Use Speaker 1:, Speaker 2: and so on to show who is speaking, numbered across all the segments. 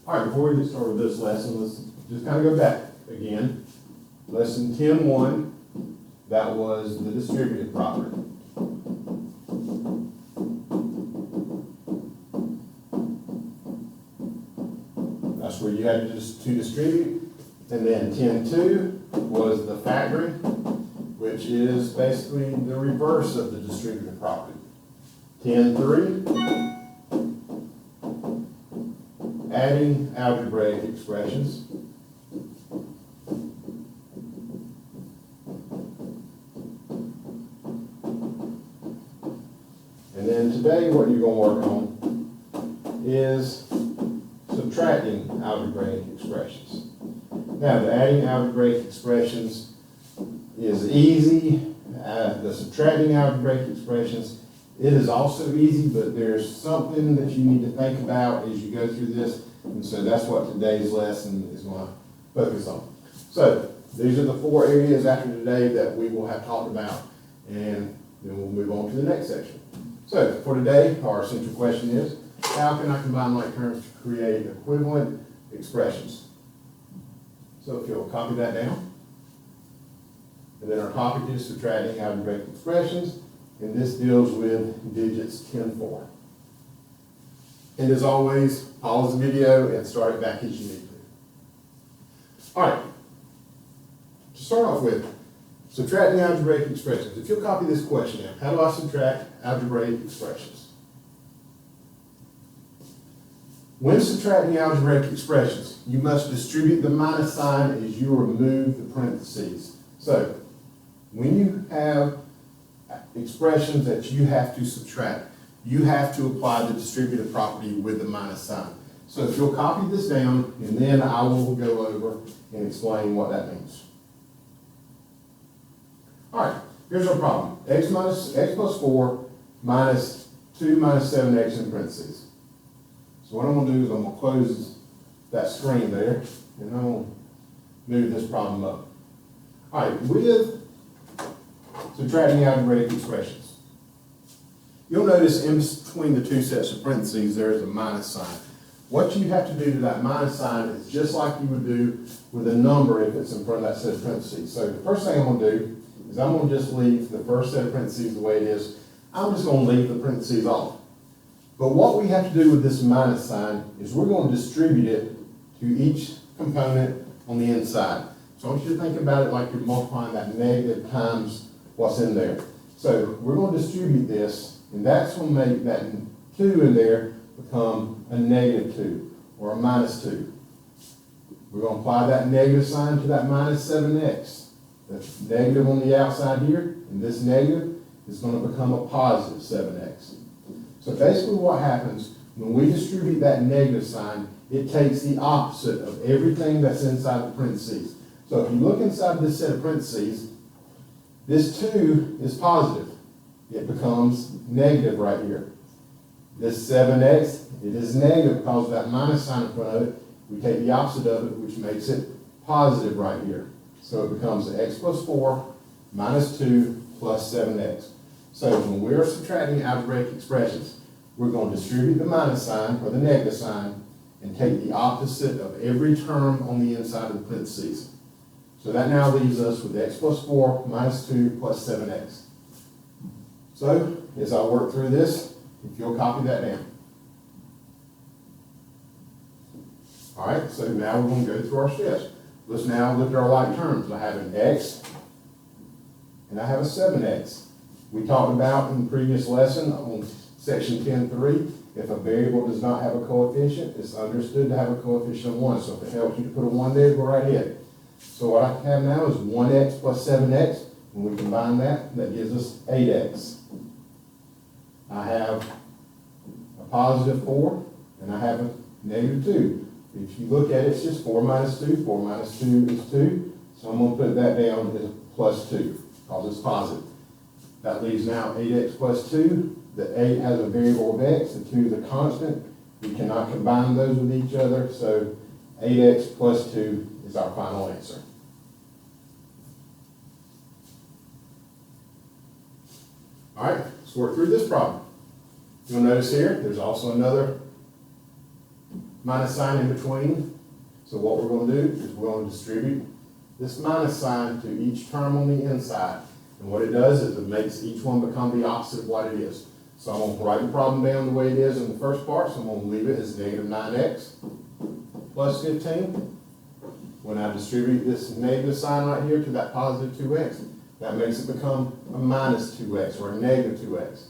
Speaker 1: All right, before we get started with this lesson, let's just kind of go back again. Lesson 10.1, that was the distributive property. That's where you had to distribute. And then 10.2 was the factoring, which is basically the reverse of the distributive property. 10.3, adding algebraic expressions. And then today what you're going to work on is subtracting algebraic expressions. Now the adding algebraic expressions is easy. The subtracting algebraic expressions, it is also easy, but there's something that you need to think about as you go through this. And so that's what today's lesson is going to focus on. So these are the four areas after today that we will have talked about, and then we'll move on to the next section. So for today, our central question is, how can I combine like terms to create equivalent expressions? So if you'll copy that down. And then our topic is subtracting algebraic expressions, and this deals with digits 10-4. And as always, pause the video and start it back as you need to. All right, to start off with, subtracting algebraic expressions. If you'll copy this question now, how do I subtract algebraic expressions? When subtracting algebraic expressions, you must distribute the minus sign as you remove the parentheses. So, when you have expressions that you have to subtract, you have to apply the distributive property with the minus sign. So if you'll copy this down, and then I will go over and explain what that means. All right, here's our problem. X plus 4 minus 2 minus 7x in parentheses. So what I'm going to do is I'm going to close that screen there, and I'm going to move this problem up. All right, with subtracting algebraic expressions, you'll notice in between the two sets of parentheses there is a minus sign. What you have to do to that minus sign is just like you would do with a number if it's in front of that set of parentheses. So the first thing I'm going to do is I'm going to just leave the first set of parentheses the way it is. I'm just going to leave the parentheses off. But what we have to do with this minus sign is we're going to distribute it to each component on the inside. So I want you to think about it like you're multiplying that negative times what's in there. So we're going to distribute this, and that's going to make that 2 in there become a negative 2 or a minus 2. We're going to apply that negative sign to that minus 7x. That's negative on the outside here, and this negative is going to become a positive 7x. So basically what happens when we distribute that negative sign, it takes the opposite of everything that's inside the parentheses. So if you look inside this set of parentheses, this 2 is positive. It becomes negative right here. This 7x, it is negative because of that minus sign in front of it. We take the opposite of it, which makes it positive right here. So it becomes x plus 4 minus 2 plus 7x. So when we're subtracting algebraic expressions, we're going to distribute the minus sign or the negative sign and take the opposite of every term on the inside of the parentheses. So that now leaves us with x plus 4 minus 2 plus 7x. So as I work through this, if you'll copy that down. All right, so now we're going to go through our steps. Let's now look at our like terms. I have an x and I have a 7x. We talked about in the previous lesson on section 10.3, if a variable does not have a coefficient, it's understood to have a coefficient of 1. So if it helps you to put a 1 there, go right ahead. So what I have now is 1x plus 7x. When we combine that, that gives us 8x. I have a positive 4, and I have a negative 2. If you look at it, it's just 4 minus 2. 4 minus 2 is 2. So I'm going to put that down as plus 2, because it's positive. That leaves now 8x plus 2. The 8 has a variable of x, the 2 is a constant. We cannot combine those with each other, so 8x plus 2 is our final answer. All right, let's work through this problem. You'll notice here, there's also another minus sign in between. So what we're going to do is we're going to distribute this minus sign to each term on the inside. And what it does is it makes each one become the opposite of what it is. So I'm going to write the problem down the way it is in the first part. So I'm going to leave it as negative 9x plus 15. When I distribute this negative sign right here to that positive 2x, that makes it become a minus 2x or a negative 2x.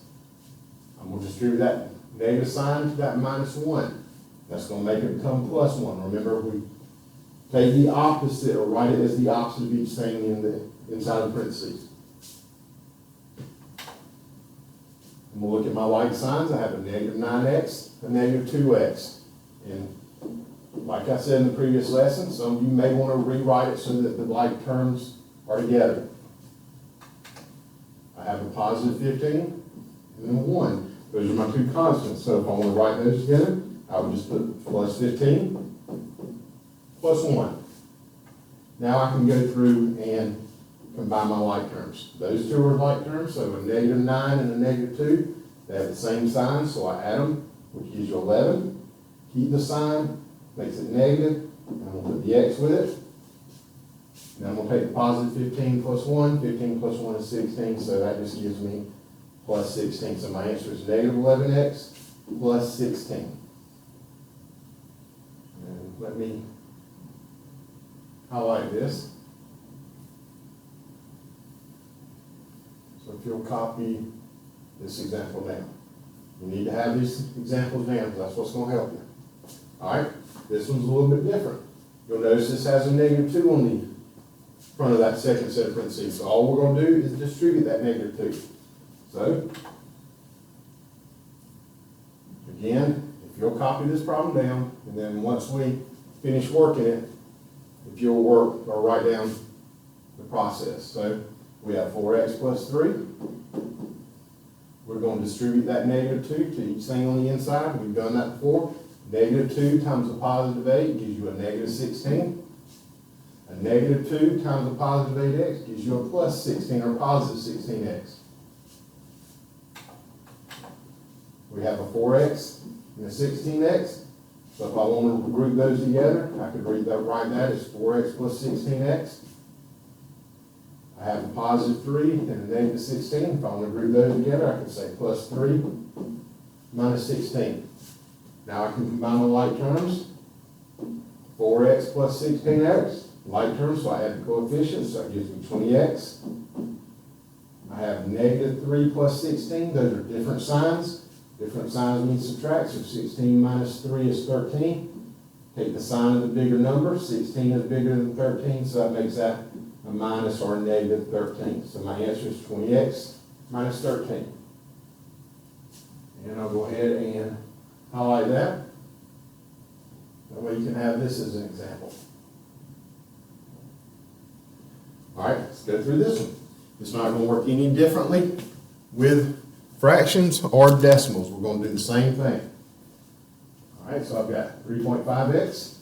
Speaker 1: I'm going to distribute that negative sign to that minus 1. That's going to make it become plus 1. Remember, we take the opposite or write it as the opposite of each thing in the inside of the parentheses. And we'll look at my like signs. I have a negative 9x, a negative 2x. And like I said in the previous lesson, some of you may want to rewrite it so that the like terms are together. I have a positive 15 and then a 1. Those are my two constants. So if I want to write those together, I would just put plus 15 plus 1. Now I can go through and combine my like terms. Those two are like terms, so a negative 9 and a negative 2, they have the same sign, so I add them, which gives you 11. Keep the sign, makes it negative, and I'm going to put the x with it. Now I'm going to take the positive 15 plus 1. 15 plus 1 is 16, so that just gives me plus 16. So my answer is negative 11x plus 16. And let me highlight this. So if you'll copy this example down. You need to have these examples down because that's what's going to help you. All right, this one's a little bit different. You'll notice this has a negative 2 on the front of that second set of parentheses. So all we're going to do is distribute that negative 2. So, again, if you'll copy this problem down, and then once we finish working it, if you'll work or write down the process. So, we have 4x plus 3. We're going to distribute that negative 2 to each thing on the inside. We've done that before. Negative 2 times a positive 8 gives you a negative 16. A negative 2 times a positive 8x gives you a plus 16 or positive 16x. We have a 4x and a 16x. So if I want to group those together, I could write that as 4x plus 16x. I have a positive 3 and a negative 16. If I want to group those together, I can say plus 3 minus 16. Now I can combine my like terms. 4x plus 16x, like terms, so I add the coefficients, so it gives me 20x. I have negative 3 plus 16. Those are different signs. Different signs mean subtract, so 16 minus 3 is 13. Take the sign of the bigger number. 16 is bigger than 13, so that makes that a minus or a negative 13. So my answer is 20x minus 13. And I'll go ahead and highlight that. That way you can have this as an example. All right, let's go through this one. It's not going to work any differently with fractions or decimals. We're going to do the same thing. All right, so I've got 3.5x.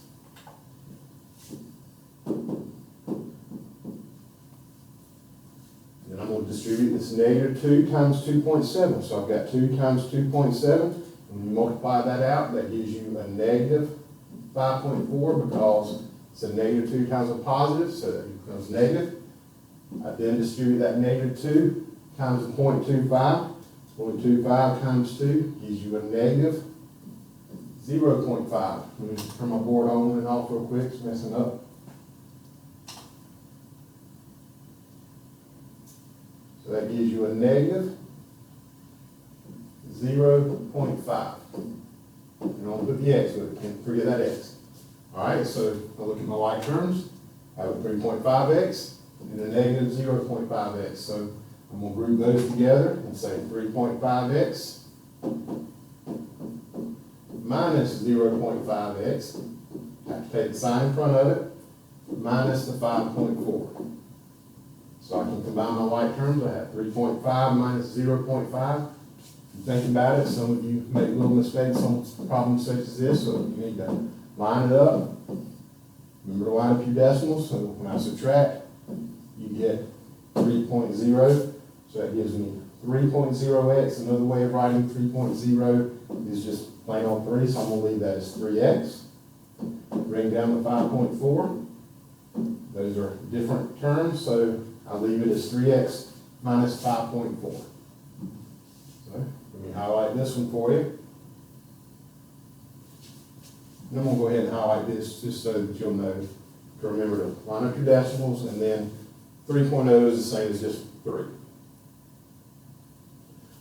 Speaker 1: Then I'm going to distribute this negative 2 times 2.7. So I've got 2 times 2.7. When you multiply that out, that gives you a negative 5.4 because it's a negative 2 times a positive, so that becomes negative. I then distribute that negative 2 times 0.25. 0.25 times 2 gives you a negative 0.5. Let me turn my board on and off real quick, it's messing up. So that gives you a negative 0.5. And I'll put the x with it, can't forget that x. All right, so I'll look at my like terms. I have a 3.5x and a negative 0.5x. So I'm going to group those together and say 3.5x minus 0.5x. I have to take the sign in front of it, minus the 5.4. So I can combine my like terms. I have 3.5 minus 0.5. Think about it, some of you make little mistakes on problems such as this, so you need to line it up. Remember to line up your decimals, so when I subtract, you get 3.0, so that gives me 3.0x. Another way of writing 3.0 is just plane on 3, so I'm gonna leave that as 3x. Bring down the 5.4. Those are different terms, so I'll leave it as 3x minus 5.4. So let me highlight this one for you. Then I'm going to go ahead and highlight this just so that you'll know to remember to line up your decimals, and then 3.0 is the same as just 3.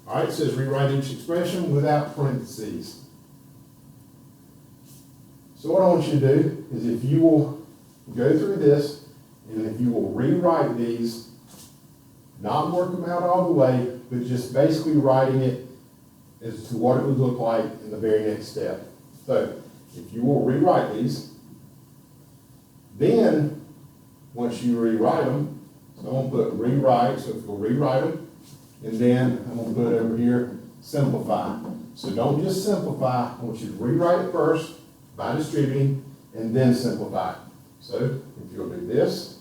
Speaker 1: All right, it says rewrite each expression without parentheses. So what I want you to do is, if you will go through this, and if you will rewrite these, not work them out all the way, but just basically writing it as to what it would look like in the very next step. So if you will rewrite these, then once you rewrite them, so I'm going to put rewrite, so if you'll rewrite them, and then I'm going to put over here simplify. So don't just simplify, I want you to rewrite it first by distributing, and then simplify. So if you'll do this,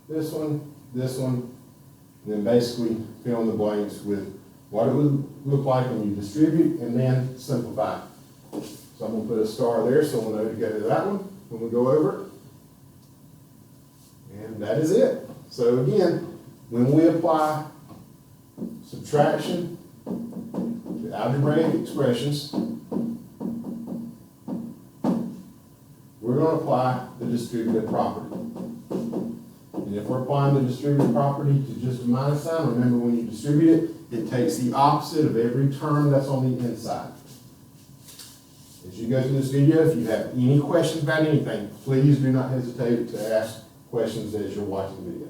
Speaker 1: this one, and then basically fill in the blanks with what it would look like when you distribute, and then simplify. So I'm going to put a star there so we'll know to go to that one when we go over. And that is it. So again, when we apply subtraction to algebraic expressions, we're going to apply the distributive property. And if we're applying the distributive property to just a minus sign, remember when you distribute it, it takes the opposite of every term that's on the inside. As you go through this video, if you have any questions about anything, please do not hesitate to ask questions as you're watching the video.